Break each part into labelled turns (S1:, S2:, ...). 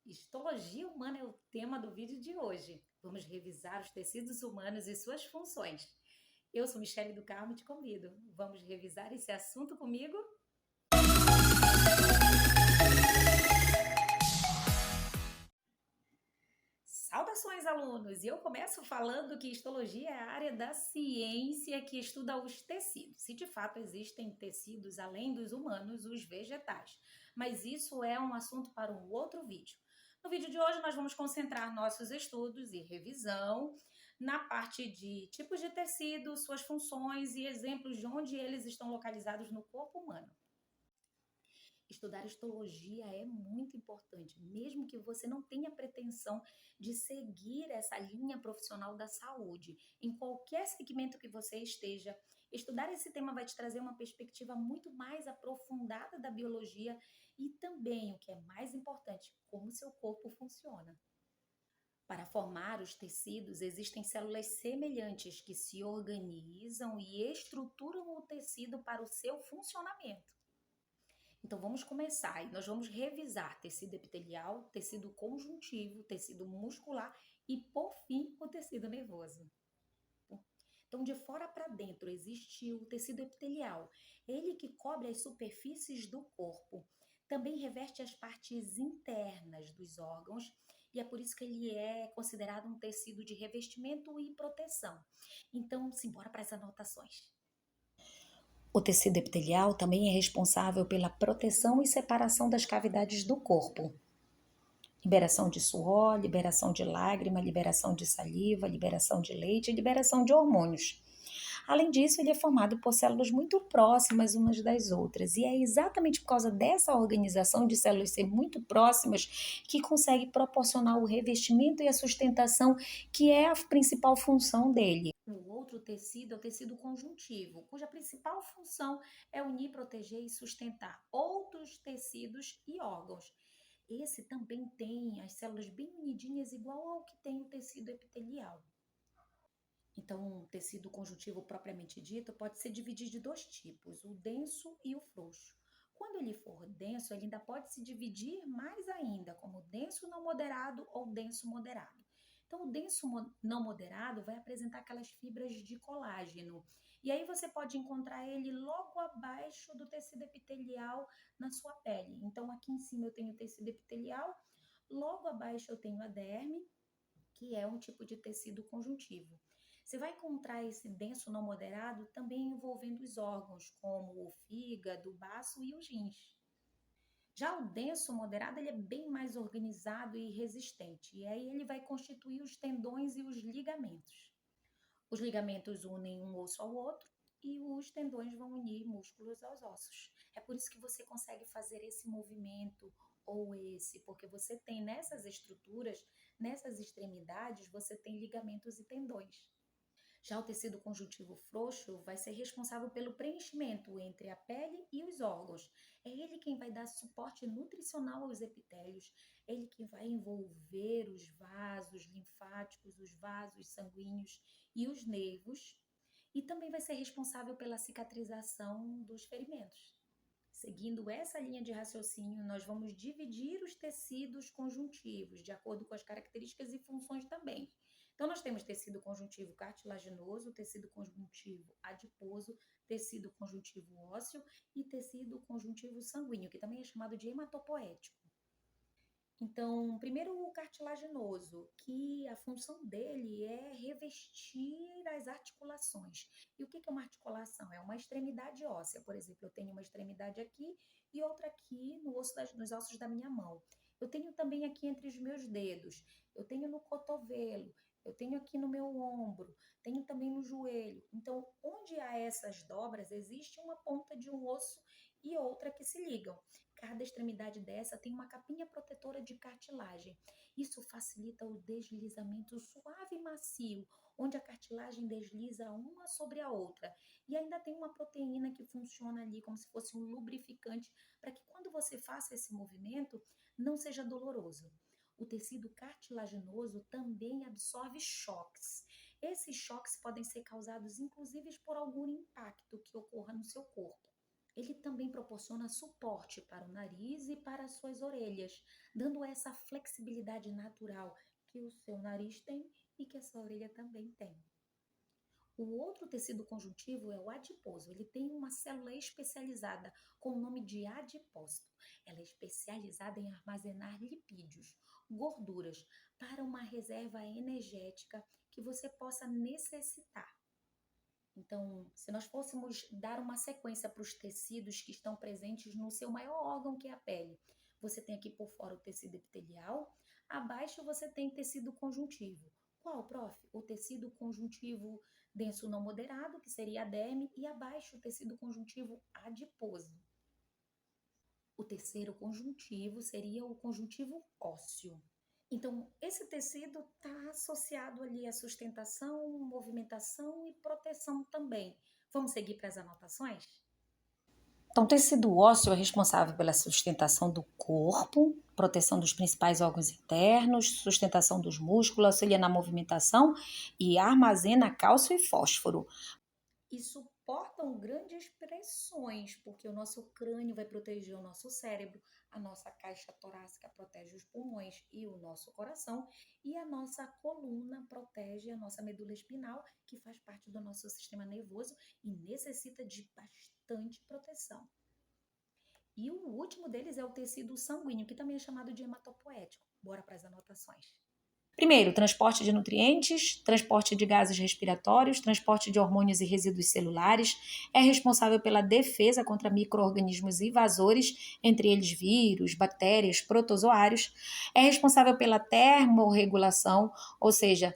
S1: Histologia humana é o tema do vídeo de hoje. Vamos revisar os tecidos humanos e suas funções. Eu sou Michele do Carmo e te convido. Vamos revisar esse assunto comigo? Saudações, alunos! E eu começo falando que histologia é a área da ciência que estuda os tecidos. Se de fato existem tecidos além dos humanos, os vegetais. Mas isso é um assunto para um outro vídeo. No vídeo de hoje, nós vamos concentrar nossos estudos e revisão na parte de tipos de tecido, suas funções e exemplos de onde eles estão localizados no corpo humano. Estudar histologia é muito importante, mesmo que você não tenha pretensão de seguir essa linha profissional da saúde. Em qualquer segmento que você esteja, estudar esse tema vai te trazer uma perspectiva muito mais aprofundada da biologia e também, o que é mais importante, como seu corpo funciona. Para formar os tecidos, existem células semelhantes que se organizam e estruturam o tecido para o seu funcionamento. Então vamos começar e nós vamos revisar tecido epitelial, tecido conjuntivo, tecido muscular e, por fim, o tecido nervoso. Então, de fora para dentro existe o tecido epitelial, ele que cobre as superfícies do corpo. Também reveste as partes internas dos órgãos e é por isso que ele é considerado um tecido de revestimento e proteção. Então, simbora para as anotações. O tecido epitelial também é responsável pela proteção e separação das cavidades do corpo. Liberação de suor, liberação de lágrima, liberação de saliva, liberação de leite e liberação de hormônios. Além disso, ele é formado por células muito próximas umas das outras. E é exatamente por causa dessa organização de células ser muito próximas que consegue proporcionar o revestimento e a sustentação, que é a principal função dele. O outro tecido é o tecido conjuntivo, cuja principal função é unir, proteger e sustentar outros tecidos e órgãos. Esse também tem as células bem unidinhas, igual ao que tem o tecido epitelial. Então, o tecido conjuntivo propriamente dito pode ser dividido de dois tipos, o denso e o frouxo. Quando ele for denso, ele ainda pode se dividir mais ainda, como denso não moderado ou denso moderado. Então, o denso não moderado vai apresentar aquelas fibras de colágeno. E aí você pode encontrar ele logo abaixo do tecido epitelial na sua pele. Então, aqui em cima eu tenho o tecido epitelial, logo abaixo eu tenho a derme, que é um tipo de tecido conjuntivo. Você vai encontrar esse denso não moderado também envolvendo os órgãos, como o fígado, o baço e os rins. Já o denso moderado, ele é bem mais organizado e resistente, e aí ele vai constituir os tendões e os ligamentos. Os ligamentos unem um osso ao outro e os tendões vão unir músculos aos ossos. É por isso que você consegue fazer esse movimento ou esse, porque você tem nessas estruturas, nessas extremidades, você tem ligamentos e tendões. Já o tecido conjuntivo frouxo vai ser responsável pelo preenchimento entre a pele e os órgãos. É ele quem vai dar suporte nutricional aos epitélios, é ele quem vai envolver os vasos linfáticos, os vasos sanguíneos e os nervos, e também vai ser responsável pela cicatrização dos ferimentos. Seguindo essa linha de raciocínio, nós vamos dividir os tecidos conjuntivos de acordo com as características e funções também. Então, nós temos tecido conjuntivo cartilaginoso, tecido conjuntivo adiposo, tecido conjuntivo ósseo e tecido conjuntivo sanguíneo, que também é chamado de hematopoético. Então, primeiro o cartilaginoso, que a função dele é revestir as articulações. E o que é uma articulação? É uma extremidade óssea. Por exemplo, eu tenho uma extremidade aqui e outra aqui nos ossos da minha mão. Eu tenho também aqui entre os meus dedos, eu tenho no cotovelo, eu tenho aqui no meu ombro, tenho também no joelho. Então, onde há essas dobras, existe uma ponta de um osso e outra que se ligam. Cada extremidade dessa tem uma capinha protetora de cartilagem. Isso facilita o deslizamento suave e macio, onde a cartilagem desliza uma sobre a outra. E ainda tem uma proteína que funciona ali como se fosse um lubrificante para que quando você faça esse movimento não seja doloroso. O tecido cartilaginoso também absorve choques. Esses choques podem ser causados inclusive por algum impacto que ocorra no seu corpo. Ele também proporciona suporte para o nariz e para as suas orelhas, dando essa flexibilidade natural que o seu nariz tem e que a sua orelha também tem. O outro tecido conjuntivo é o adiposo. Ele tem uma célula especializada com o nome de adipócito. Ela é especializada em armazenar lipídios, gorduras, para uma reserva energética que você possa necessitar. Então, se nós fôssemos dar uma sequência para os tecidos que estão presentes no seu maior órgão, que é a pele, você tem aqui por fora o tecido epitelial, abaixo você tem tecido conjuntivo. Qual, prof? O tecido conjuntivo denso não moderado, que seria a derme, e abaixo o tecido conjuntivo adiposo. O terceiro conjuntivo seria o conjuntivo ósseo. Então, esse tecido está associado ali à sustentação, movimentação e proteção também. Vamos seguir para as anotações? Então, o tecido ósseo é responsável pela sustentação do corpo, proteção dos principais órgãos internos, sustentação dos músculos, auxilia na movimentação e armazena cálcio e fósforo. E suportam grandes pressões, porque o nosso crânio vai proteger o nosso cérebro, a nossa caixa torácica protege os pulmões e o nosso coração, e a nossa coluna protege a nossa medula espinal, que faz parte do nosso sistema nervoso e necessita de bastante proteção. E o último deles é o tecido sanguíneo, que também é chamado de hematopoético. Bora para as anotações. Primeiro, transporte de nutrientes, transporte de gases respiratórios, transporte de hormônios e resíduos celulares, é responsável pela defesa contra micro-organismos invasores, entre eles vírus, bactérias, protozoários, é responsável pela termorregulação, ou seja,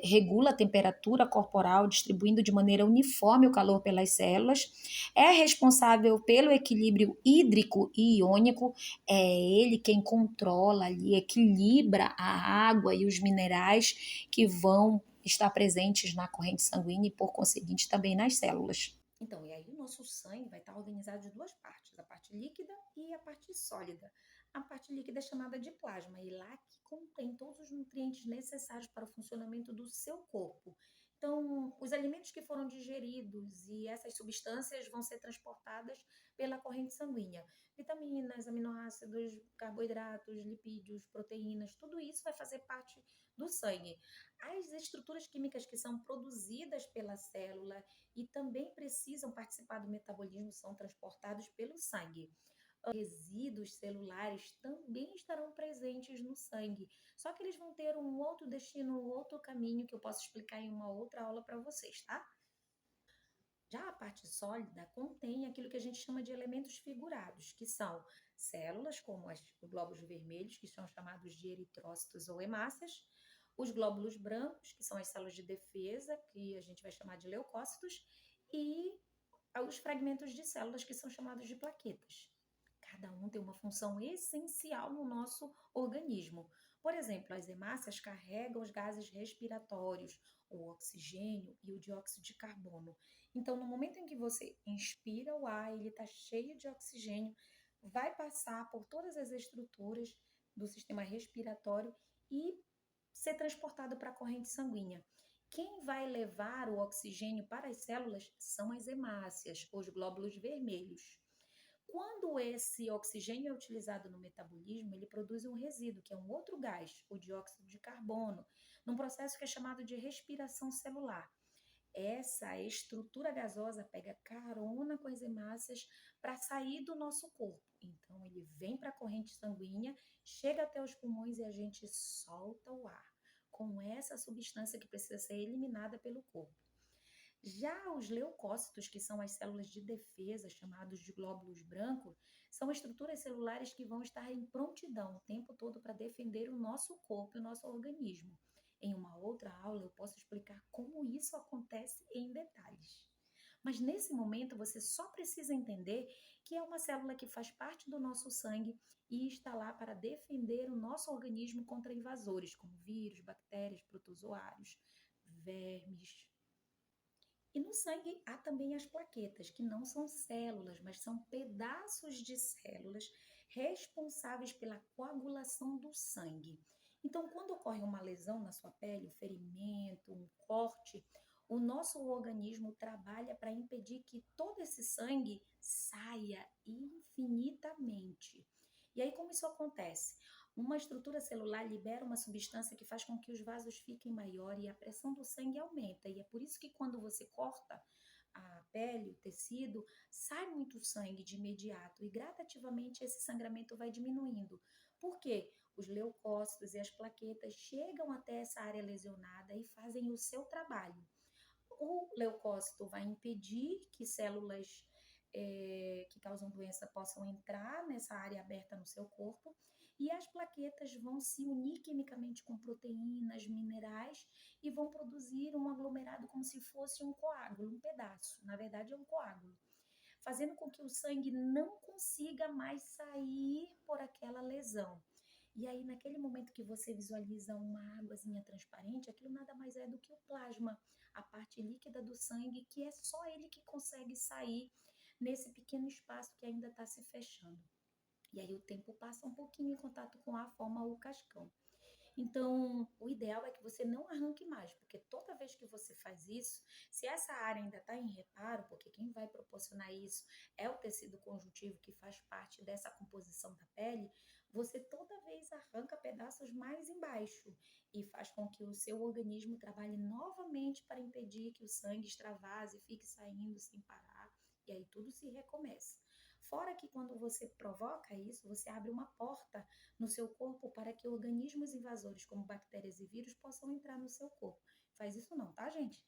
S1: regula a temperatura corporal, distribuindo de maneira uniforme o calor pelas células, é responsável pelo equilíbrio hídrico e iônico, é ele quem controla ali, equilibra a água e os minerais que vão estar presentes na corrente sanguínea e, por conseguinte, também nas células. Então, e aí o nosso sangue vai estar organizado de duas partes, a parte líquida e a parte sólida. A parte líquida é chamada de plasma e lá que contém todos os nutrientes necessários para o funcionamento do seu corpo. Então, os alimentos que foram digeridos e essas substâncias vão ser transportadas pela corrente sanguínea. Vitaminas, aminoácidos, carboidratos, lipídios, proteínas, tudo isso vai fazer parte do sangue. As estruturas químicas que são produzidas pela célula e também precisam participar do metabolismo são transportados pelo sangue. Resíduos celulares também estarão presentes no sangue, só que eles vão ter um outro destino, um outro caminho que eu posso explicar em uma outra aula para vocês, tá? Já a parte sólida contém aquilo que a gente chama de elementos figurados, que são células, como os glóbulos vermelhos, que são chamados de eritrócitos ou hemácias, os glóbulos brancos, que são as células de defesa, que a gente vai chamar de leucócitos, e os fragmentos de células, que são chamados de plaquetas. Cada um tem uma função essencial no nosso organismo. Por exemplo, as hemácias carregam os gases respiratórios, o oxigênio e o dióxido de carbono. Então, no momento em que você inspira o ar, ele está cheio de oxigênio, vai passar por todas as estruturas do sistema respiratório e ser transportado para a corrente sanguínea. Quem vai levar o oxigênio para as células são as hemácias, os glóbulos vermelhos. Quando esse oxigênio é utilizado no metabolismo, ele produz um resíduo, que é um outro gás, o dióxido de carbono, num processo que é chamado de respiração celular. Essa estrutura gasosa pega carona com as hemácias para sair do nosso corpo. Então, ele vem para a corrente sanguínea, chega até os pulmões e a gente solta o ar com essa substância que precisa ser eliminada pelo corpo. Já os leucócitos, que são as células de defesa, chamados de glóbulos brancos, são estruturas celulares que vão estar em prontidão o tempo todo para defender o nosso corpo e o nosso organismo. Em uma outra aula eu posso explicar como isso acontece em detalhes. Mas nesse momento você só precisa entender que é uma célula que faz parte do nosso sangue e está lá para defender o nosso organismo contra invasores, como vírus, bactérias, protozoários, vermes. E no sangue há também as plaquetas, que não são células, mas são pedaços de células responsáveis pela coagulação do sangue. Então, quando ocorre uma lesão na sua pele, um ferimento, um corte, o nosso organismo trabalha para impedir que todo esse sangue saia infinitamente. E aí, como isso acontece? Uma estrutura celular libera uma substância que faz com que os vasos fiquem maiores e a pressão do sangue aumenta. E é por isso que quando você corta a pele, o tecido, sai muito sangue de imediato e gradativamente esse sangramento vai diminuindo. Por quê? Os leucócitos e as plaquetas chegam até essa área lesionada e fazem o seu trabalho. O leucócito vai impedir que células que causam doença possam entrar nessa área aberta no seu corpo e as plaquetas vão se unir quimicamente com proteínas, minerais e vão produzir um aglomerado como se fosse um coágulo, um pedaço. Na verdade, é um coágulo, fazendo com que o sangue não consiga mais sair por aquela lesão. E aí, naquele momento que você visualiza uma águazinha transparente, aquilo nada mais é do que o plasma, a parte líquida do sangue, que é só ele que consegue sair nesse pequeno espaço que ainda está se fechando. E aí o tempo passa um pouquinho em contato com a forma o cascão. Então, o ideal é que você não arranque mais, porque toda vez que você faz isso, se essa área ainda está em reparo, porque quem vai proporcionar isso é o tecido conjuntivo que faz parte dessa composição da pele, você toda vez arranca pedaços mais embaixo e faz com que o seu organismo trabalhe novamente para impedir que o sangue extravase e fique saindo sem parar, e aí tudo se recomeça. Fora que quando você provoca isso, você abre uma porta no seu corpo para que organismos invasores como bactérias e vírus possam entrar no seu corpo. Faz isso não, tá, gente?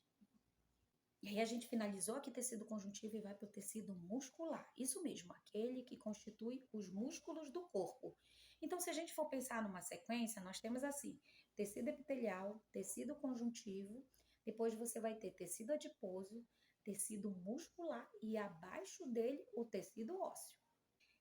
S1: E aí a gente finalizou aqui tecido conjuntivo e vai para o tecido muscular. Isso mesmo, aquele que constitui os músculos do corpo. Então, se a gente for pensar numa sequência, nós temos assim, tecido epitelial, tecido conjuntivo, depois você vai ter tecido adiposo, tecido muscular e abaixo dele o tecido ósseo.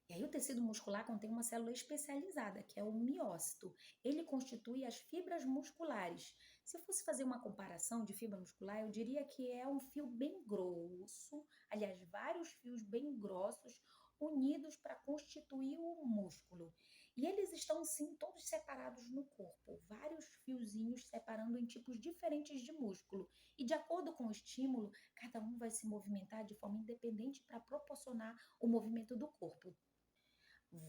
S1: E aí o tecido muscular contém uma célula especializada, que é o miócito. Ele constitui as fibras musculares. Se eu fosse fazer uma comparação de fibra muscular, eu diria que é um fio bem grosso, aliás, vários fios bem grossos unidos para constituir o músculo. E eles estão, sim, todos separados no corpo, vários fiozinhos separando em tipos diferentes de músculo. E de acordo com o estímulo, cada um vai se movimentar de forma independente para proporcionar o movimento do corpo.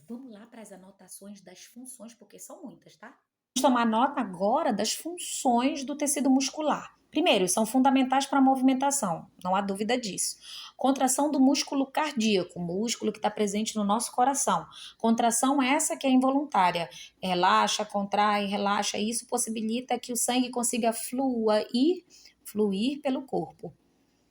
S1: Vamos lá para as anotações das funções, porque são muitas, tá? Vamos tomar nota agora das funções do tecido muscular. Primeiro, são fundamentais para a movimentação, não há dúvida disso. Contração do músculo cardíaco, músculo que está presente no nosso coração. Contração essa que é involuntária. Relaxa, contrai, relaxa. Isso possibilita que o sangue consiga fluir pelo corpo.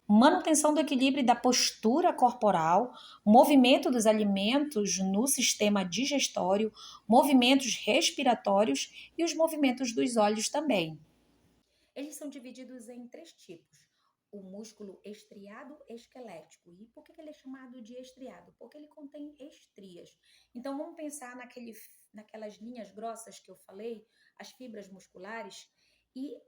S1: Manutenção do equilíbrio e da postura corporal, movimento dos alimentos no sistema digestório, movimentos respiratórios e os movimentos dos olhos também. Eles são divididos em 3 tipos. O músculo estriado esquelético. E por que ele é chamado de estriado? Porque ele contém estrias. Então vamos pensar naquelas linhas grossas que eu falei, as fibras musculares, e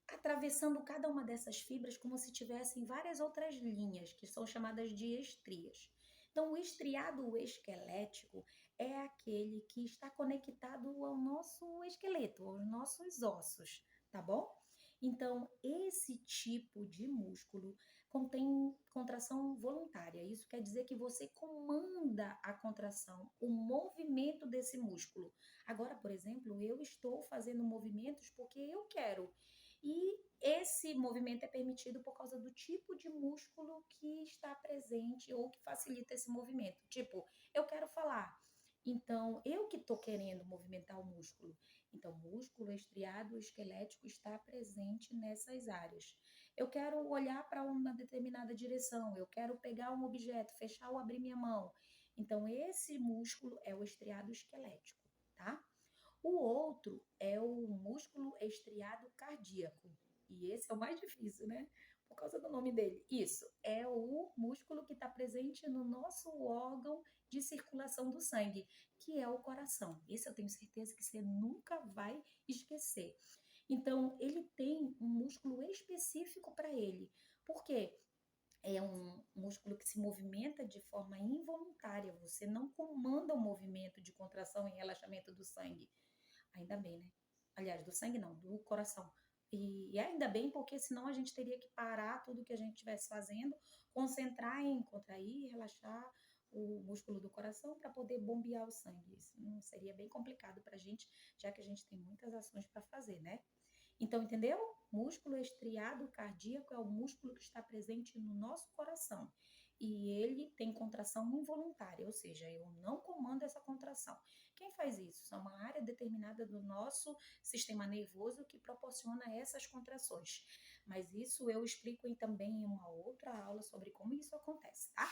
S1: atravessando cada uma dessas fibras como se tivessem várias outras linhas, que são chamadas de estrias. Então, o estriado esquelético é aquele que está conectado ao nosso esqueleto, aos nossos ossos, tá bom? Então, esse tipo de músculo contém contração voluntária. Isso quer dizer que você comanda a contração, o movimento desse músculo. Agora, por exemplo, eu estou fazendo movimentos porque eu quero. E esse movimento é permitido por causa do tipo de músculo que está presente ou que facilita esse movimento. Tipo, eu quero falar, então eu que estou querendo movimentar o músculo. Então, o músculo estriado esquelético está presente nessas áreas. Eu quero olhar para uma determinada direção, eu quero pegar um objeto, fechar ou abrir minha mão. Então, esse músculo é o estriado esquelético, tá? O outro é o músculo estriado cardíaco. E esse é o mais difícil, né? Por causa do nome dele. Isso, é o músculo que está presente no nosso órgão de circulação do sangue, que é o coração. Esse eu tenho certeza que você nunca vai esquecer. Então, ele tem um músculo específico para ele. Por quê? É um músculo que se movimenta de forma involuntária. Você não comanda o movimento de contração e relaxamento do sangue. Ainda bem, né? Aliás, do sangue não, do coração. E ainda bem, porque senão a gente teria que parar tudo que a gente estivesse fazendo, concentrar em contrair, relaxar o músculo do coração para poder bombear o sangue. Isso não seria bem complicado para a gente, já que a gente tem muitas ações para fazer, né? Então, entendeu? Músculo estriado cardíaco é o músculo que está presente no nosso coração. E ele tem contração involuntária, ou seja, eu não comando essa contração. Quem faz isso? É uma área determinada do nosso sistema nervoso que proporciona essas contrações. Mas isso eu explico também em uma outra aula sobre como isso acontece, tá?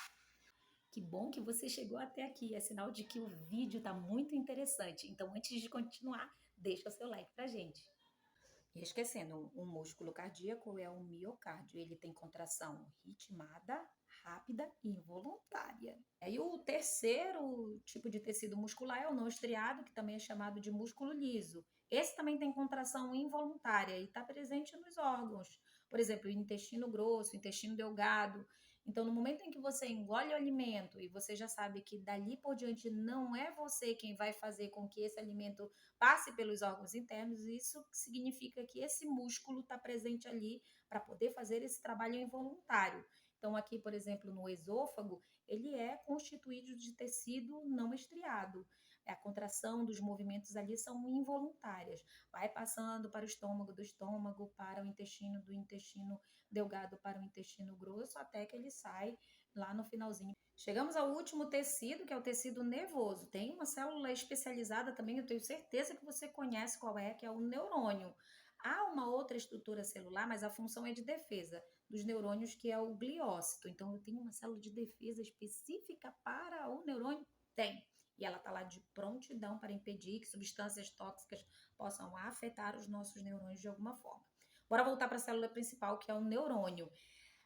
S1: Que bom que você chegou até aqui. É sinal de que o vídeo está muito interessante. Então, antes de continuar, deixa o seu like pra gente. E esquecendo, um músculo cardíaco é o miocárdio. Ele tem contração ritmada, rápida e involuntária. Aí o terceiro tipo de tecido muscular é o não estriado, que também é chamado de músculo liso. Esse também tem contração involuntária e está presente nos órgãos. Por exemplo, o intestino grosso, o intestino delgado. Então, no momento em que você engole o alimento e você já sabe que dali por diante não é você quem vai fazer com que esse alimento passe pelos órgãos internos, isso significa que esse músculo está presente ali para poder fazer esse trabalho involuntário. Então, aqui, por exemplo, no esôfago, ele é constituído de tecido não estriado. A contração dos movimentos ali são involuntárias. Vai passando para o estômago, do estômago para o intestino, do intestino delgado para o intestino grosso, até que ele sai lá no finalzinho. Chegamos ao último tecido, que é o tecido nervoso. Tem uma célula especializada também, eu tenho certeza que você conhece qual é, que é o neurônio. Há uma outra estrutura celular, mas a função é de defesa dos neurônios, que é o gliócito. Então, eu tenho uma célula de defesa específica para o neurônio? Tem. E ela está lá de prontidão para impedir que substâncias tóxicas possam afetar os nossos neurônios de alguma forma. Bora voltar para a célula principal, que é o neurônio.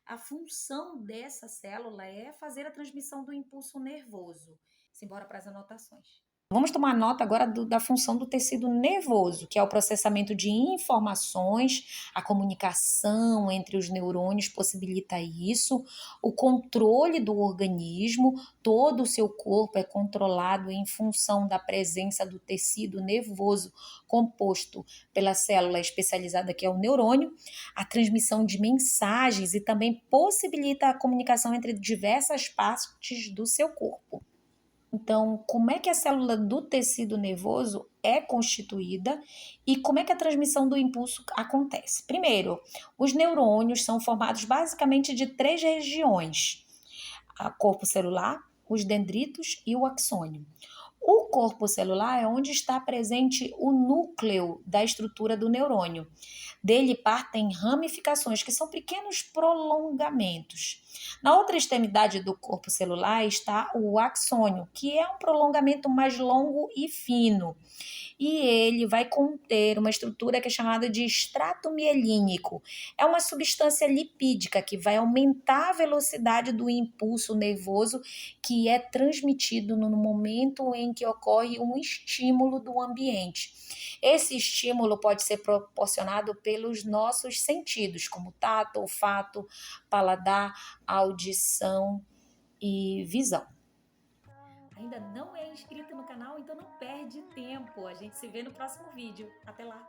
S1: A função dessa célula é fazer a transmissão do impulso nervoso. Simbora para as anotações. Vamos tomar nota agora da função do tecido nervoso, que é o processamento de informações, a comunicação entre os neurônios possibilita isso, o controle do organismo, todo o seu corpo é controlado em função da presença do tecido nervoso composto pela célula especializada que é o neurônio, a transmissão de mensagens e também possibilita a comunicação entre diversas partes do seu corpo. Então, como é que a célula do tecido nervoso é constituída e como é que a transmissão do impulso acontece? Primeiro, os neurônios são formados basicamente de 3 regiões: o corpo celular, os dendritos e o axônio. O corpo celular é onde está presente o núcleo da estrutura do neurônio. Dele partem ramificações, que são pequenos prolongamentos. Na outra extremidade do corpo celular está o axônio, que é um prolongamento mais longo e fino. E ele vai conter uma estrutura que é chamada de extrato mielínico. É uma substância lipídica que vai aumentar a velocidade do impulso nervoso que é transmitido no momento em que ocorre um estímulo do ambiente. Esse estímulo pode ser proporcionado pelos nossos sentidos, como tato, olfato, paladar, audição e visão. Ainda não é inscrito no canal, então não perde tempo. A gente se vê no próximo vídeo. Até lá!